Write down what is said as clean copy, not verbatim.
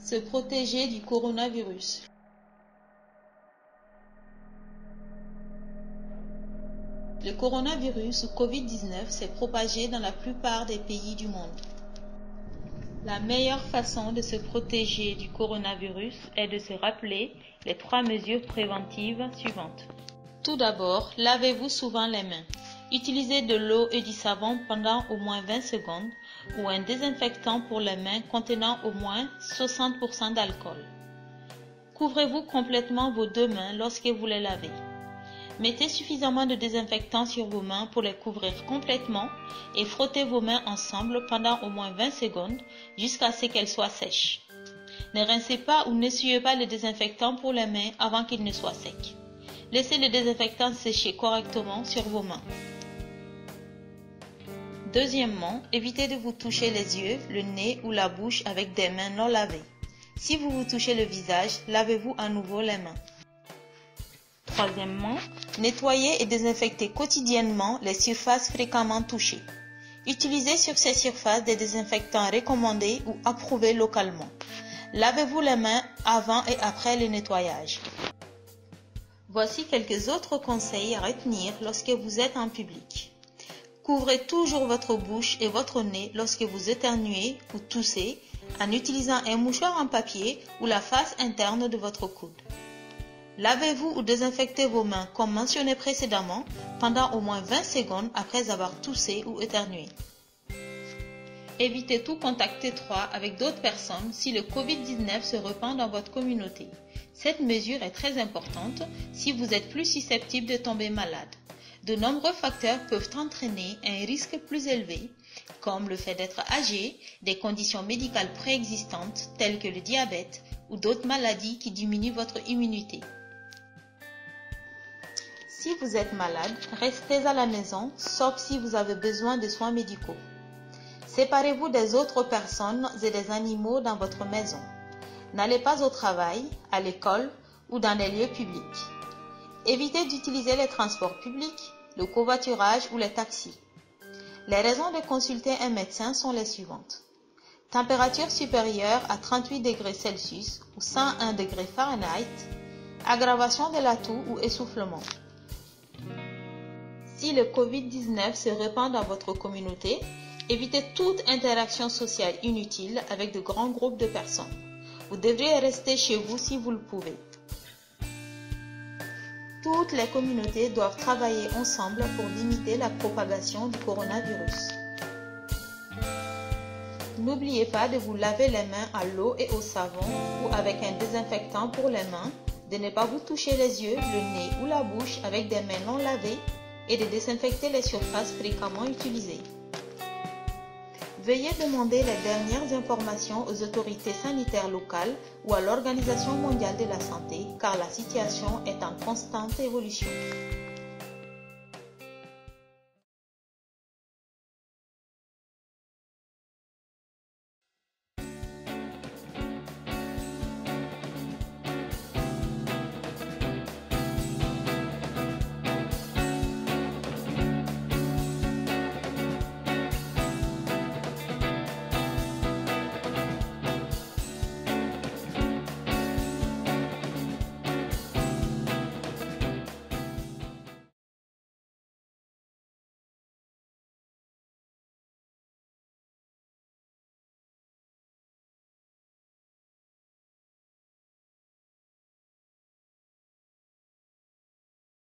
Se protéger du coronavirus. Le coronavirus ou Covid-19 s'est propagé dans la plupart des pays du monde. La meilleure façon de se protéger du coronavirus est de se rappeler les 3 mesures préventives suivantes. Tout d'abord, lavez-vous souvent les mains. Utilisez de l'eau et du savon pendant au moins 20 secondes ou un désinfectant pour les mains contenant au moins 60% d'alcool. Couvrez-vous complètement vos 2 mains lorsque vous les lavez. Mettez suffisamment de désinfectant sur vos mains pour les couvrir complètement et frottez vos mains ensemble pendant au moins 20 secondes jusqu'à ce qu'elles soient sèches. Ne rincez pas ou n'essuyez pas le désinfectant pour les mains avant qu'il ne soit sec. Laissez le désinfectant sécher correctement sur vos mains. Deuxièmement, évitez de vous toucher les yeux, le nez ou la bouche avec des mains non lavées. Si vous vous touchez le visage, lavez-vous à nouveau les mains. Troisièmement, nettoyez et désinfectez quotidiennement les surfaces fréquemment touchées. Utilisez sur ces surfaces des désinfectants recommandés ou approuvés localement. Lavez-vous les mains avant et après le nettoyage. Voici quelques autres conseils à retenir lorsque vous êtes en public. Couvrez toujours votre bouche et votre nez lorsque vous éternuez ou toussez en utilisant un mouchoir en papier ou la face interne de votre coude. Lavez-vous ou désinfectez vos mains comme mentionné précédemment pendant au moins 20 secondes après avoir toussé ou éternué. Évitez tout contact étroit avec d'autres personnes si le Covid-19 se répand dans votre communauté. Cette mesure est très importante si vous êtes plus susceptible de tomber malade. De nombreux facteurs peuvent entraîner un risque plus élevé, comme le fait d'être âgé, des conditions médicales préexistantes telles que le diabète ou d'autres maladies qui diminuent votre immunité. Si vous êtes malade, restez à la maison, sauf si vous avez besoin de soins médicaux. Séparez-vous des autres personnes et des animaux dans votre maison. N'allez pas au travail, à l'école ou dans les lieux publics. Évitez d'utiliser les transports publics, le covoiturage ou les taxis. Les raisons de consulter un médecin sont les suivantes. Température supérieure à 38 degrés Celsius ou 101 degrés Fahrenheit, aggravation de la toux ou essoufflement. Si le Covid-19 se répand dans votre communauté, évitez toute interaction sociale inutile avec de grands groupes de personnes. Vous devriez rester chez vous si vous le pouvez. Toutes les communautés doivent travailler ensemble pour limiter la propagation du coronavirus. N'oubliez pas de vous laver les mains à l'eau et au savon ou avec un désinfectant pour les mains, de ne pas vous toucher les yeux, le nez ou la bouche avec des mains non lavées et de désinfecter les surfaces fréquemment utilisées. Veuillez demander les dernières informations aux autorités sanitaires locales ou à l'Organisation mondiale de la santé car la situation est en constante évolution.